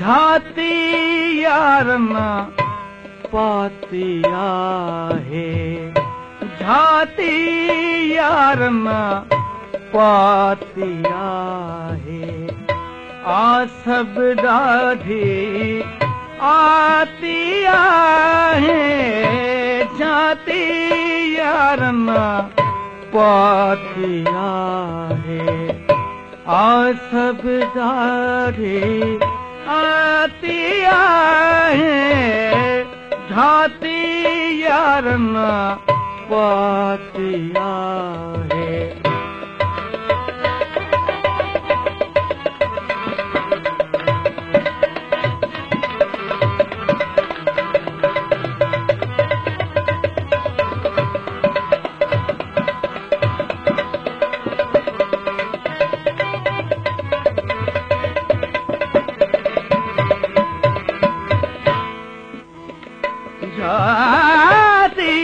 झाती यार न पाती आहे, झाती यार न पाती आहे, आ सब ॾाढी आती आहे, झाती यार न पाती आहे, आ सब ॾाढी आती आहे, झाती यार न पाती आहे। झाती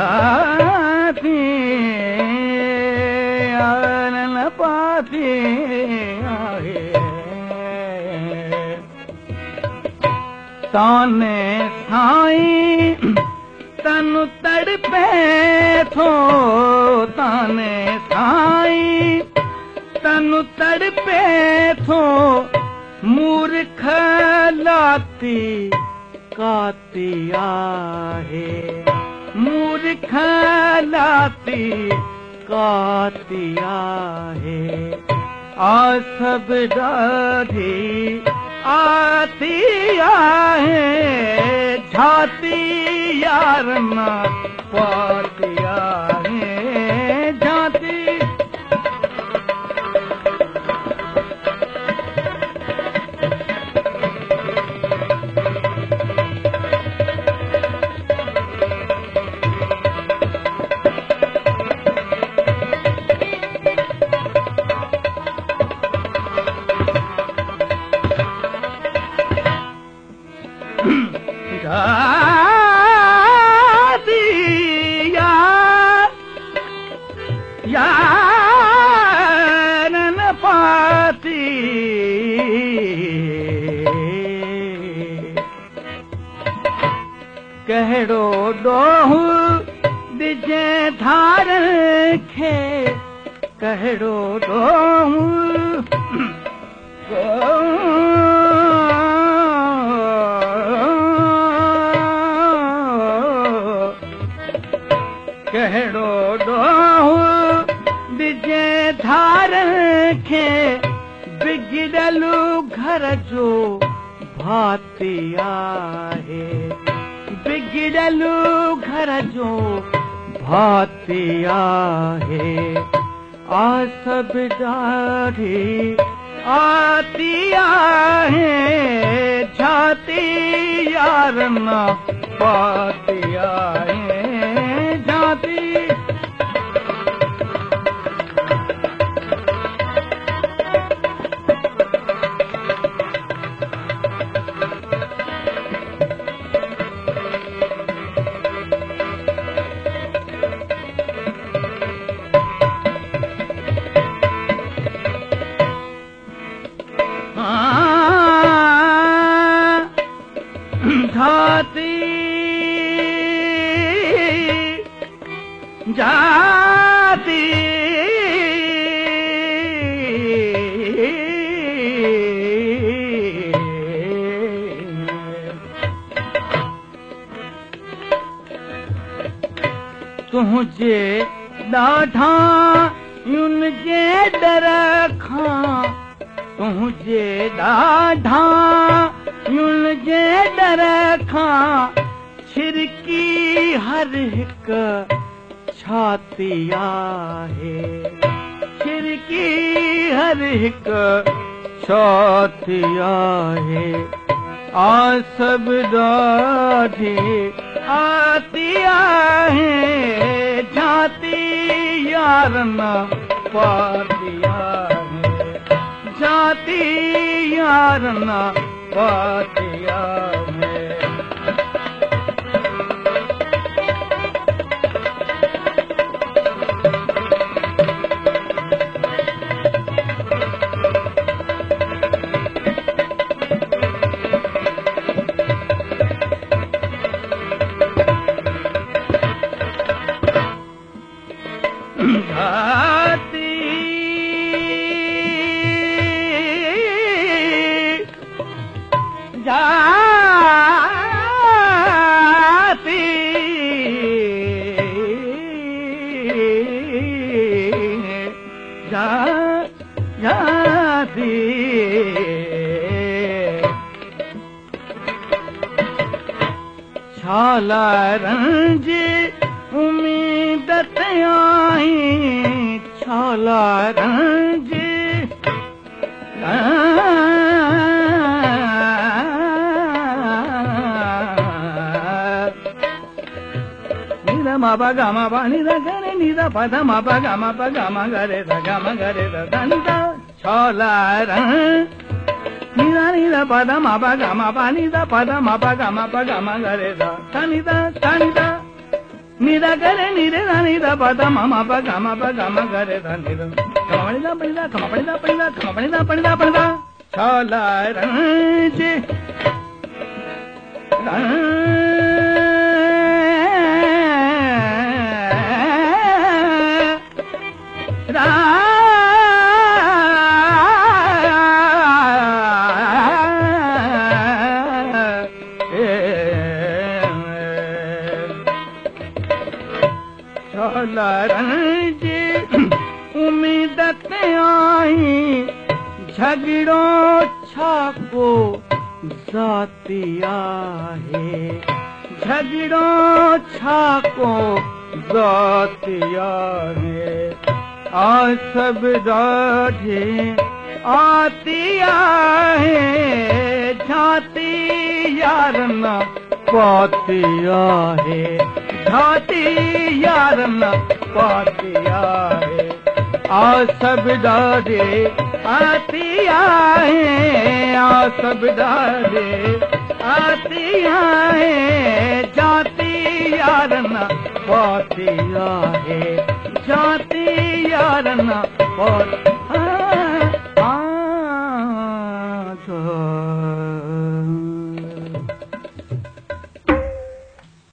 झाती यार न पाती आहे, ताने साईं तनु तड़पे थो, ताने साईं तनु तड़पे थो, मूर्ख लाती काती आहे, मूर्ख लाती काती आहे, आ सब ॾाढी आती आहे, झाती यार न पाती आहे, झाती यार न पाती, कहिड़ो ॾोहु ॾिजे धार खे, कहिड़ो ॾोहु कहिड़ो ॾोहु ॾिजे धार खे, बिगड़लु घर जो भाती आहे, बिगड़लु घर जो भाती आहे, आ सब ॾाढी आती आहे, झाती यार न पाती आहे, झाती झाती जाती तुझे ॾाढा युन जे डर खां, तुझे ॾाढा युन जे डर खां छिरकी हर हिक छाती आहे, छिरकी हर हिक छाती आहे, आ सब ॾाढी आती आहे, झाती यार न पाती आहे, झाती यार न पाती आहे। छाला रंज उम्मीद आई, छाला रंज निदा मा पा गा मा पा निदा गरे निदा पद मा पा गा मा गरे दा निदा छाला रंज निदा निदा पद मा पा गा मा निदा पद मा पा गा गरे दा निदा निदा गरे निदा निदा पद मा पा गा गरे दा निदा कमपणिदा पणिदा कमपणिदा पणिदा कमपणिदा पणिदा पणिदा छाला रंज छाला रंज उम्मीद आई, झगड़ो छाको जाती आहे, झगड़ो छाको जाती आहे, आ सब ॾाढी आती आहे, झाती यार न पाती आहे, झाती यार न पाती आहे, आ सब ॾाढी आती आहे, आ सब ॾाढी आती आहे, झाती यार न पाती आहे, झाती यार न पाती